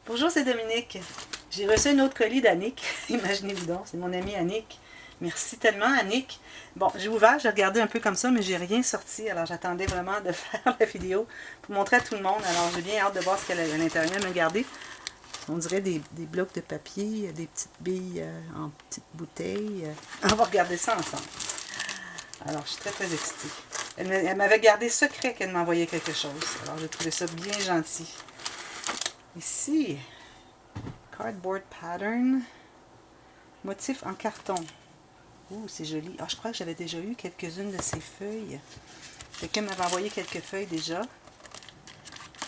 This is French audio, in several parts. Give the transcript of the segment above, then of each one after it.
Bonjour, c'est Dominique. J'ai reçu un autre colis d'Annick. Imaginez-vous donc, c'est mon amie Annick. Merci tellement, Annick. Bon, j'ai ouvert, j'ai regardé un peu comme ça, mais j'ai rien sorti. Alors, j'attendais vraiment de faire la vidéo pour montrer à tout le monde. Alors, j'ai bien hâte de voir ce qu'elle a à l'intérieur. Regardez, on dirait des blocs de papier, des petites billes en petites bouteilles. On va regarder ça ensemble. Alors, je suis très, très excitée. Elle m'avait gardé secret qu'elle m'envoyait quelque chose. Alors, j'ai trouvé ça bien gentil. Ici, cardboard pattern, motif en carton. Ouh, c'est joli. Ah, je crois que j'avais déjà eu quelques-unes de ces feuilles. Quelqu'un m'avait envoyé quelques feuilles déjà.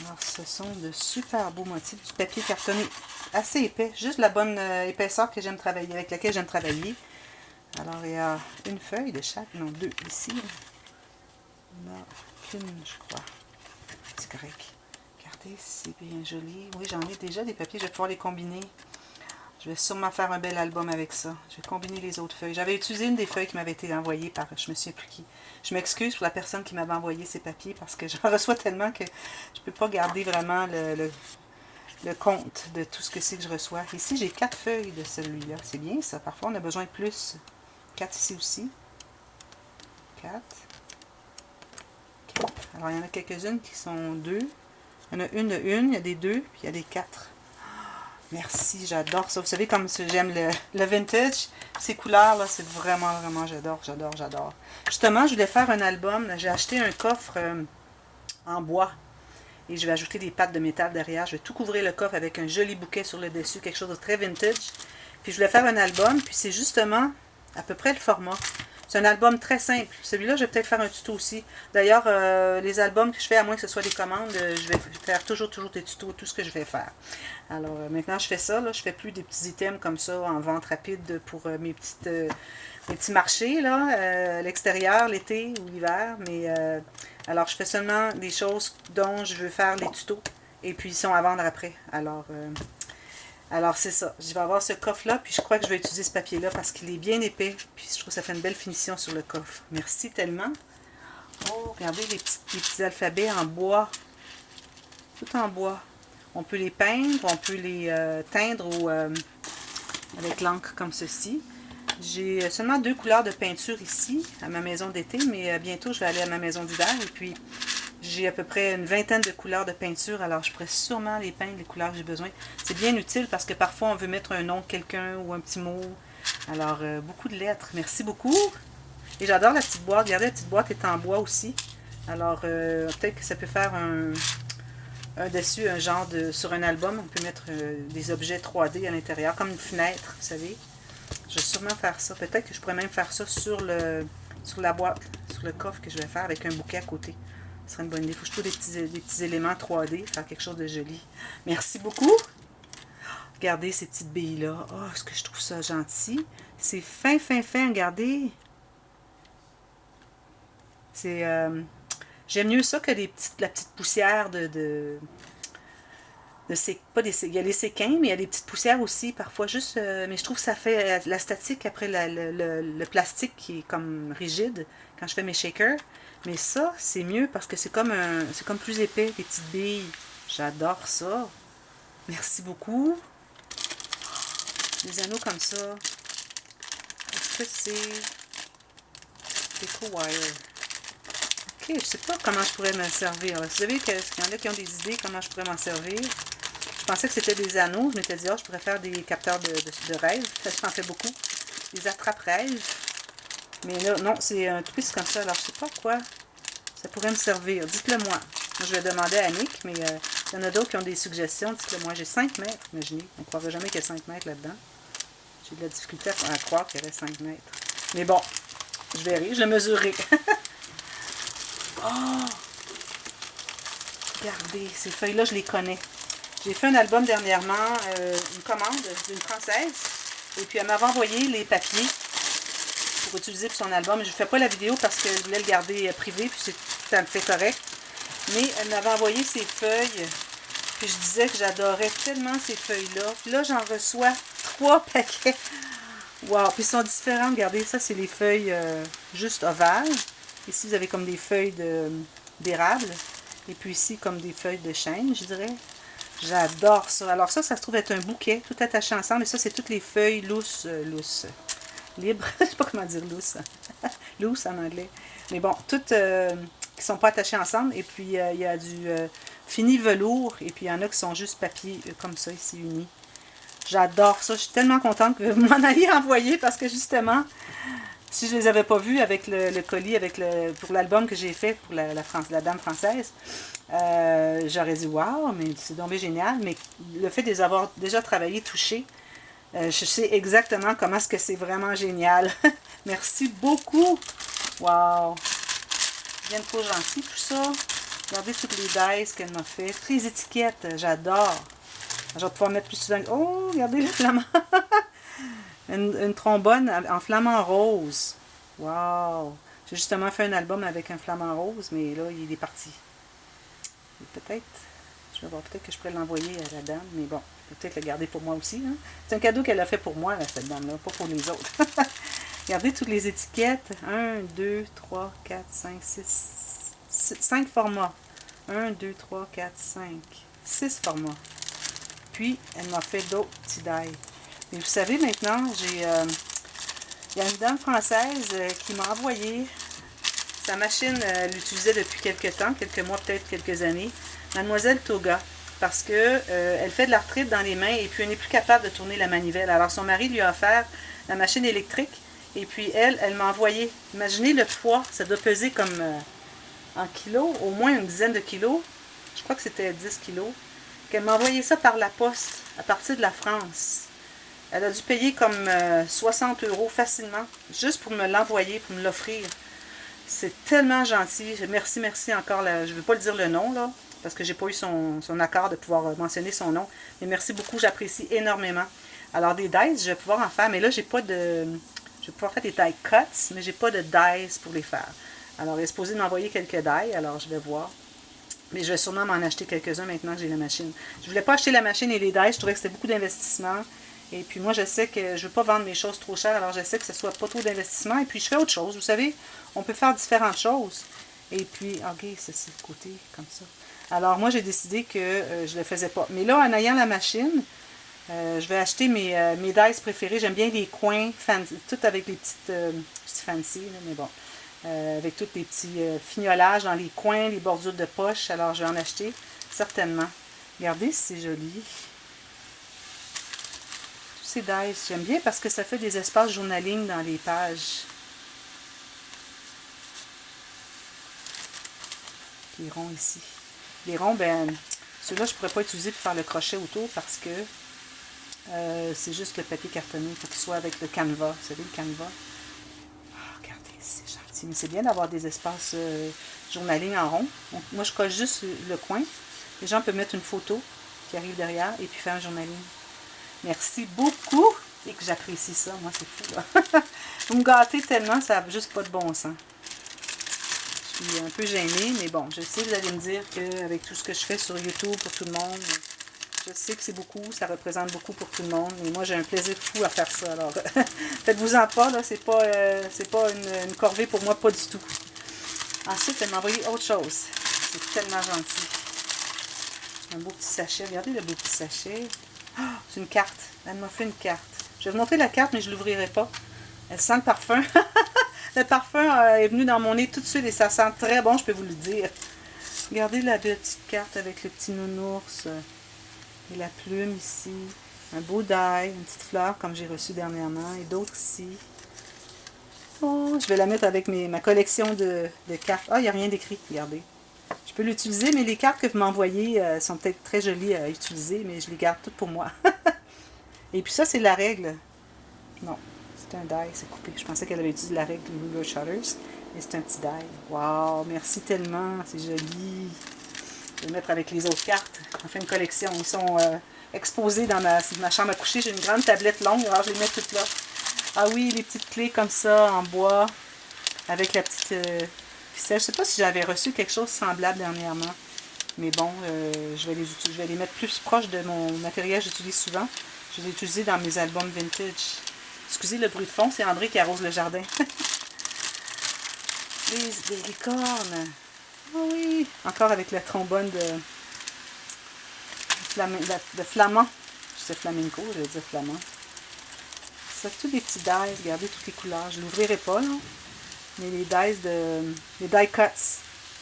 Alors, ce sont de super beaux motifs. Du papier cartonné assez épais. Juste la bonne épaisseur que j'aime travailler, avec laquelle j'aime travailler. Alors, il y a une feuille de chaque. Non, deux ici. Non, qu'une, je crois. C'est correct. Regardez, c'est bien joli. Oui, j'en ai déjà des papiers. Je vais pouvoir les combiner. Je vais sûrement faire un bel album avec ça. Je vais combiner les autres feuilles. J'avais utilisé une des feuilles qui m'avait été envoyée par... Je me souviens plus qui. Je m'excuse pour la personne qui m'avait envoyé ces papiers parce que j'en reçois tellement que je ne peux pas garder vraiment le compte de tout ce que c'est que je reçois. Ici, j'ai 4 feuilles de celui-là. C'est bien ça. Parfois, on a besoin de plus. 4 ici aussi. 4. 4. Alors, il y en a quelques-unes qui sont 2. Il y en a une de une, il y a des 2, puis il y a des 4. Merci, j'adore ça. Vous savez comme j'aime le vintage. Ces couleurs-là, c'est vraiment, vraiment, j'adore, j'adore, j'adore. Justement, je voulais faire un album. J'ai acheté un coffre en bois. Et je vais ajouter des pattes de métal derrière. Je vais tout couvrir le coffre avec un joli bouquet sur le dessus. Quelque chose de très vintage. Puis je voulais faire un album. Puis c'est justement à peu près le format. C'est un album très simple. Celui-là, je vais peut-être faire un tuto aussi. D'ailleurs, les albums que je fais, à moins que ce soit des commandes, je vais faire toujours des tutos, tout ce que je vais faire. Alors, maintenant, je fais ça. Là, je fais plus des petits items comme ça en vente rapide pour mes petits marchés, là, à l'extérieur, l'été ou l'hiver. Mais, alors, je fais seulement des choses dont je veux faire les tutos. Et puis, ils sont à vendre après. Alors, c'est ça. Je vais avoir ce coffre-là, puis je crois que je vais utiliser ce papier-là parce qu'il est bien épais. Puis je trouve que ça fait une belle finition sur le coffre. Merci tellement. Oh, regardez les petits alphabets en bois. Tout en bois. On peut les peindre, on peut les teindre avec l'encre comme ceci. J'ai seulement 2 couleurs de peinture ici, à ma maison d'été, mais bientôt je vais aller à ma maison d'hiver. Et puis, j'ai à peu près une vingtaine de couleurs de peinture, alors je pourrais sûrement les peindre, les couleurs que j'ai besoin. C'est bien utile parce que parfois on veut mettre un nom de quelqu'un ou un petit mot. Alors, beaucoup de lettres. Merci beaucoup. Et j'adore la petite boîte. Regardez, la petite boîte est en bois aussi. Alors, peut-être que ça peut faire dessus, un genre de... Sur un album, on peut mettre des objets 3D à l'intérieur, comme une fenêtre, vous savez. Je vais sûrement faire ça. Peut-être que je pourrais même faire ça sur la boîte, sur le coffre que je vais faire avec un bouquet à côté. Ce serait une bonne idée. Il faut que je trouve des petits éléments 3D, faire quelque chose de joli. Merci beaucoup. Regardez ces petites billes-là. Oh, est-ce que je trouve ça gentil? C'est fin, fin, fin. Regardez. C'est... j'aime mieux ça que la petite poussière de pas il y a les séquins, mais il y a des petites poussières aussi, parfois juste, mais je trouve que ça fait la statique après le plastique qui est comme rigide quand je fais mes shakers. Mais ça, c'est mieux parce que c'est comme plus épais, des petites billes. J'adore ça. Merci beaucoup. Des anneaux comme ça. Est-ce que c'est Deco-Wire? Ok, je sais pas comment je pourrais me servir. Vous savez qu'il y en a qui ont des idées comment je pourrais m'en servir. Je pensais que c'était des anneaux. Je m'étais dit, je pourrais faire des capteurs de rêve. J'en fais beaucoup. Des attrape-rêves. Mais là, non, c'est un twist comme ça. Alors, je sais pas quoi ça pourrait me servir. Dites-le moi. Moi, je vais demander à Annick, mais il y en a d'autres qui ont des suggestions. Dites-le moi. J'ai 5 mètres, imaginez. On ne croirait jamais qu'il y a 5 mètres là-dedans. J'ai de la difficulté à croire qu'il y aurait 5 mètres. Mais bon, je verrai. Je le mesurerai. Oh! Regardez, ces feuilles-là, je les connais. J'ai fait un album dernièrement, une commande d'une Française. Et puis elle m'avait envoyé les papiers pour utiliser pour son album. Je ne fais pas la vidéo parce que je voulais le garder privé, puis c'est tout à fait correct. Mais elle m'avait envoyé ces feuilles. Puis je disais que j'adorais tellement ces feuilles-là. Puis là, j'en reçois 3 paquets. Wow! Puis ils sont différents. Regardez, ça, c'est les feuilles juste ovales. Ici, vous avez comme des feuilles d'érable. Et puis ici, comme des feuilles de chêne, je dirais. J'adore ça. Alors ça se trouve être un bouquet, tout attaché ensemble. Et ça, c'est toutes les feuilles lousses, libres. Je sais pas comment dire loose. Loose en anglais. Mais bon, toutes qui sont pas attachées ensemble. Et puis, il y a du fini velours. Et puis, il y en a qui sont juste papier, comme ça, ici, unis. J'adore ça. Je suis tellement contente que vous m'en ayez envoyé parce que justement, si je les avais pas vus avec le colis, pour l'album que j'ai fait pour la Dame française, j'aurais dit waouh, mais c'est donc bien génial. Mais le fait de les avoir déjà travaillés, touchés, je sais exactement comment est-ce que c'est vraiment génial. Merci beaucoup. Waouh. Bien trop gentil tout ça. Regardez toutes les dies qu'elle m'a fait. Toutes les étiquettes, j'adore. Je vais pouvoir mettre plus souvent. Oh, regardez le flamand. une trombone en flamant rose. Wow! J'ai justement fait un album avec un flamant rose, mais là, il est parti. Peut-être, je vais voir, peut-être que je pourrais l'envoyer à la dame, mais bon, peut-être le garder pour moi aussi. Hein? C'est un cadeau qu'elle a fait pour moi, là, cette dame-là, pas pour les autres. Regardez toutes les étiquettes. 1, 2, 3, 4, 5, 6, 5 formats. 1, 2, 3, 4, 5, 6 formats. Puis, elle m'a fait d'autres petits die. Mais vous savez, maintenant, il y a une dame française qui m'a envoyé sa machine. Elle l'utilisait depuis quelques temps, quelques mois, peut-être quelques années. Mademoiselle Toga. Parce que elle fait de l'arthrite dans les mains et puis elle n'est plus capable de tourner la manivelle. Alors, son mari lui a offert la machine électrique. Et puis, elle m'a envoyé. Imaginez le poids. Ça doit peser comme en kilos, au moins une dizaine de kilos. Je crois que c'était 10 kilos. Qu'elle m'a envoyé ça par la poste, à partir de la France. Elle a dû payer comme 60 € facilement, juste pour me l'envoyer, pour me l'offrir. C'est tellement gentil. Merci, merci encore. Je ne veux pas le dire le nom, là, parce que j'ai pas eu son accord de pouvoir mentionner son nom. Mais merci beaucoup, j'apprécie énormément. Alors, des dies, je vais pouvoir en faire, mais là, j'ai pas de... Je vais pouvoir faire des die cuts, mais j'ai pas de dies pour les faire. Alors, elle est supposée m'envoyer quelques dies, alors je vais voir. Mais je vais sûrement m'en acheter quelques-uns maintenant que j'ai la machine. Je voulais pas acheter la machine et les dies, je trouvais que c'était beaucoup d'investissement. Et puis moi, je sais que je ne veux pas vendre mes choses trop chères, alors j'essaie que ce soit pas trop d'investissement. Et puis je fais autre chose, vous savez, on peut faire différentes choses. Et puis, ok, c'est le côté comme ça. Alors moi, j'ai décidé que je ne le faisais pas. Mais là, en ayant la machine, je vais acheter mes dies préférées. J'aime bien les coins, tout avec les petites, fancy, là, mais bon. Avec tous les petits fignolages dans les coins, les bordures de poche. Alors, je vais en acheter, certainement. Regardez si c'est joli. Tous ces dies, j'aime bien parce que ça fait des espaces journaling dans les pages. Les ronds ici. Les ronds, ben, ceux-là, je ne pourrais pas utiliser pour faire le crochet autour parce que c'est juste le papier cartonné. Il faut qu'il soit avec le canevas. Vous savez, le canevas. C'est gentil, mais c'est bien d'avoir des espaces journaling en rond. Donc, moi, je colle juste le coin. Les gens peuvent mettre une photo qui arrive derrière et puis faire un journaling. Merci beaucoup et que j'apprécie ça. Moi, c'est fou, là. Vous me gâtez tellement, ça n'a juste pas de bon sens. Je suis un peu gênée, mais bon, je sais, vous allez me dire qu'avec tout ce que je fais sur YouTube pour tout le monde, je sais que c'est beaucoup, ça représente beaucoup pour tout le monde, mais moi j'ai un plaisir fou à faire ça. Alors, faites-vous-en pas, là, c'est pas une corvée pour moi, pas du tout. Ensuite, elle m'a envoyé autre chose. C'est tellement gentil. Un beau petit sachet. Regardez le beau petit sachet. Oh, c'est une carte. Elle m'a fait une carte. Je vais vous montrer la carte, mais je ne l'ouvrirai pas. Elle sent le parfum. Le parfum est venu dans mon nez tout de suite et ça sent très bon, je peux vous le dire. Regardez la petite carte avec le petit nounours. Et la plume ici, un beau die, une petite fleur comme j'ai reçu dernièrement, et d'autres ici. Oh, je vais la mettre avec ma collection de cartes. Ah, il n'y a rien d'écrit, regardez. Je peux l'utiliser, mais les cartes que vous m'envoyez sont peut-être très jolies à utiliser, mais je les garde toutes pour moi. Et puis ça, c'est la règle. Non, c'est un die, c'est coupé. Je pensais qu'elle avait utilisé la règle Ruler Shutters, mais c'est un petit die. Wow, merci tellement, c'est joli. Je vais le mettre avec les autres cartes. On fait une collection. Ils sont exposés dans ma chambre à coucher. J'ai une grande tablette longue, alors je les mets toutes là. Ah oui, les petites clés comme ça, en bois, avec la petite ficelle. Je ne sais pas si j'avais reçu quelque chose de semblable dernièrement. Mais bon, je vais les mettre plus proche de mon matériel que j'utilise souvent. Je les ai utilisés dans mes albums vintage. Excusez le bruit de fond, c'est André qui arrose le jardin. des licornes. Oh oui! Encore avec la trombone de de flamand. Je sais flamenco, je vais dire flamand. Ça, tous les petits dies, regardez toutes les couleurs. Je ne l'ouvrirai pas, là. Mais les die cuts.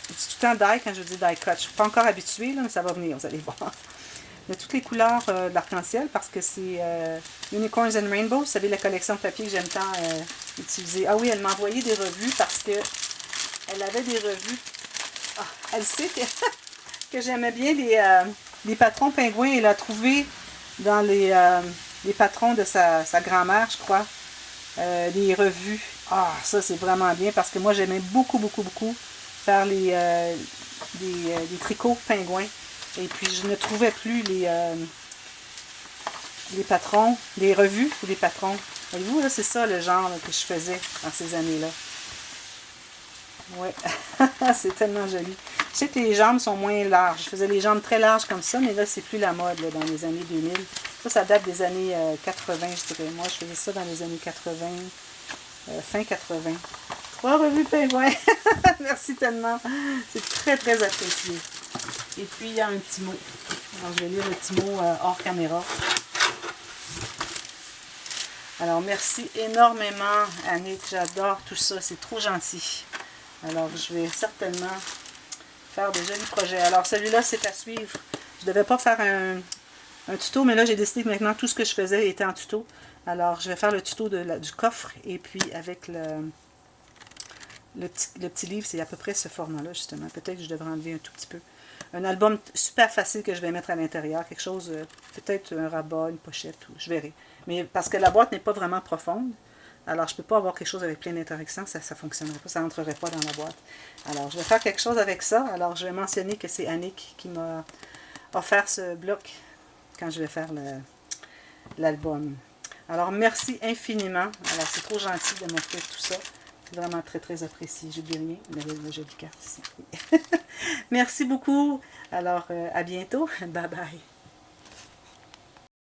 Je dis tout le temps die quand je dis die cut. Je ne suis pas encore habituée, là, mais ça va venir, vous allez voir. Il y a toutes les couleurs de l'arc-en-ciel parce que c'est Unicorns and Rainbow. Vous savez, la collection de papier que j'aime tant utiliser. Ah oui, elle m'a envoyé des revues parce que elle avait des revues. Ah, elle sait que j'aimais bien les patrons pingouins. Elle a trouvé dans les patrons de sa grand-mère, je crois, des revues. Ah, ça, c'est vraiment bien parce que moi, j'aimais beaucoup, beaucoup, beaucoup faire des tricots pingouins. Et puis, je ne trouvais plus les patrons, les revues ou les patrons. Voyez-vous, là, c'est ça le genre là, que je faisais dans ces années-là. Ouais, c'est tellement joli. Je sais que les jambes sont moins larges. Je faisais les jambes très larges comme ça, mais là, c'est plus la mode là, dans les années 2000. Ça date des années 80, je dirais. Moi, je faisais ça dans les années 80, fin 80. 3 revues pingouins. Merci tellement. C'est très, très apprécié. Et puis, il y a un petit mot. Alors, je vais lire le petit mot hors caméra. Alors, merci énormément, Annick. J'adore tout ça. C'est trop gentil. Alors, je vais certainement faire de jolis projets. Alors, celui-là, c'est à suivre. Je ne devais pas faire un tuto, mais là, j'ai décidé que maintenant, tout ce que je faisais était en tuto. Alors, je vais faire le tuto du coffre. Et puis, avec le petit livre, c'est à peu près ce format-là, justement. Peut-être que je devrais enlever un tout petit peu. Un album super facile que je vais mettre à l'intérieur. Quelque chose, peut-être un rabat, une pochette, ou je verrai. Mais parce que la boîte n'est pas vraiment profonde, alors je ne peux pas avoir quelque chose avec plein d'interactions, ça ne fonctionnerait pas, ça n'entrerait pas dans la boîte. Alors je vais faire quelque chose avec ça. Alors je vais mentionner que c'est Annick qui m'a offert ce bloc quand je vais faire l'album. Alors merci infiniment. Alors c'est trop gentil de m'offrir tout ça. C'est vraiment très très apprécié. J'oublie rien, il y avait une jolie carte ici. Merci beaucoup. Alors à bientôt. Bye bye.